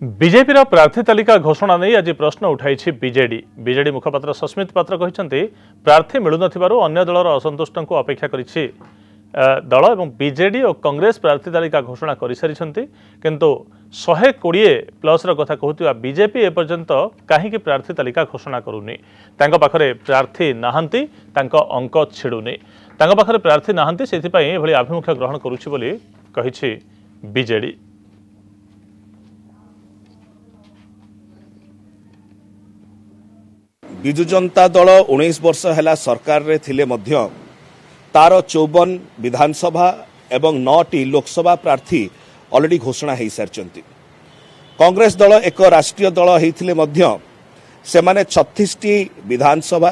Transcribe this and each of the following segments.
BJP प्रार्थी तालिका घोषणा नहीं आज प्रश्न उठाई बीजेडी मुखपात्र सस्मित पात्र कहते प्रार्थी मिलू अन्य दलर असंतुष्ट को अपेक्षा कर दल और बीजेडी और कांग्रेस प्रार्थी तालिका घोषणा कर सारी किंतु 120+ कथा कहूथिबा बीजेपी एपर्यंत कहीं प्रार्थी तालिका घोषणा करूनी पाखरे प्रार्थी नाहांती अंक छिड़ुनी पाखरे प्रार्थी नाहांती सेथिपई एभली आभिमुख्य ग्रहण करुछि बोली कहिछि बीजेडी। विजु जनता दल 19 वर्ष है सरकार रे थिले मध्य तार 54 विधानसभा एवं 9टी लोकसभा प्रार्थी ऑलरेडी घोषणा हो सारी। कांग्रेस दल एक राष्ट्रीय दल होते मध्य से माने 36टी विधानसभा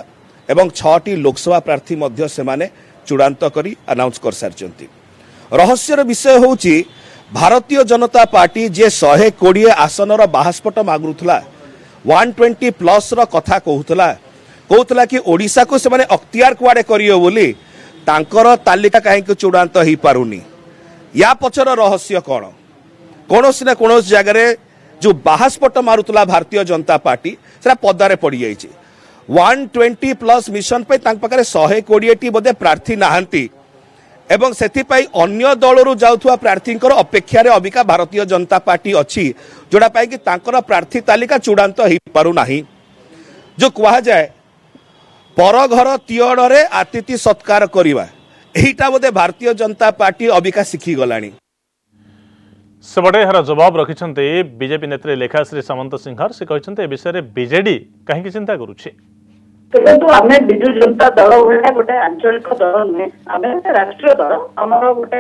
एवं 6टी लोकसभा प्रार्थी मध्य से माने चूड़ांत करी अनाउंस कर सारी। रहस्यर विषय होची भारतीय जनता पार्टी जे 120 आसन बाहास्पट मागुला 120+ कथा कहूला कि ओडिशा को से माने अख्तियार कुआडे करियो बोली तांकर तालिका कहीं चूड़ांत हो पारुनी। या पछर रहस्य कौन ना कौन जगह जो बाहास्पट मारुला भारतीय जनता पार्टी से पदारे पड़ जाइए 120+ मिशन पे 120टी बोधे प्रार्थी नाहांती एवं सेथिपाई अन्य दलरू जाउथुआ प्रार्थींकर अपेक्षारे अबिका भारतीय जनता पार्टी अच्छी जोड़ा पाई कि तांकर प्रार्थी तालिका चूड़ांत हो पारु नाही। जो कहा जाए पर घर तियड़े आतिथि सत्कार करिवा एहिटा बोधे भारतीय जनता पार्टी अबिका शिखी गलानी। सेबटे यार जवाब रखिंट बीजेपी नेत्री लेखाश्री सामंत सिंहार से कहते ए विषय में बीजेडी कहीं चिंता करुच्छे देखो आम विजु जनता दल भाया गोटे आंचलिक दल नुहे आम राष्ट्रीय दल आम गोटे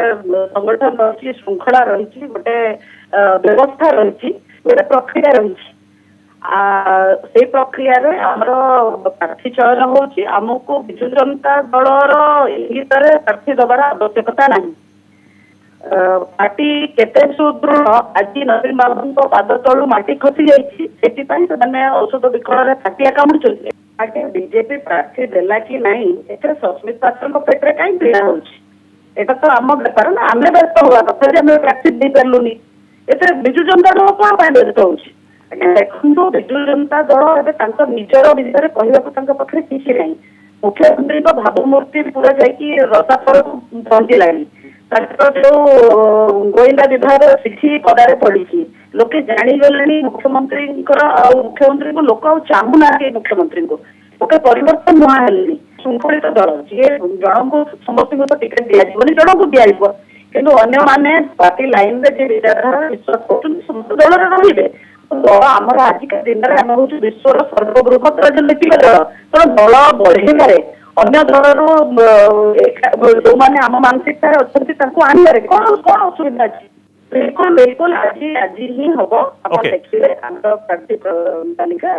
संगठन रही श्रृंखला रही गोटे व्यवस्था रही गोटे प्रक्रिया रही से प्रक्रिया आमर प्रार्थी चयन होमको विजु जनता दलर इंगित प्रार्थी दबार आवश्यकता नहीं। पार्टी केते सुदृढ़ आज नवीन बाबू पाद तलू माटी खसी जाने औषध विकल फाटिया कामुड़ी आगे बीजेपी प्रार्थी देला कि नहीं एथे सस्मित पात्र पेटे कहीं पीड़ा होता तो आम बेपार ना आम व्यस्त हुआ तथा आम प्रार्थी दे पार्लुनि एथे विजु जनता दल कौन व्यस्त होगी देखो विजु जनता दल एवं निजर विषय कहवाक किसी ना मुख्यमंत्री भावमूर्ति पूरा जाकि रसा पर पहुंचला जो गोइंदा विभाग चिठी पदारे पड़ी लोके जागले मुख्यमंत्री मुख्यमंत्री को लोक चाहूना मुख्यमंत्री को लोके परिवर्तन नुआली श्रृंखलित दल जी जन को समस्त तो टिकेट दिज्व जन को दिज्व कि अन्य पार्टी लाइन में विचारधारा विश्वास कर समस्त दल रे दल आमर आजिका दिन में आम हूँ विश्वर सर्वबृहत राजनीतिक दल तेणु दल बढ़े अन्य दलर जो मैंने आम मानसिकता अच्छा आने कौन कौन असुविधा अच्छी बिल्कुल बिल्कुल आज ही हम देखिए प्रार्थी तालिका।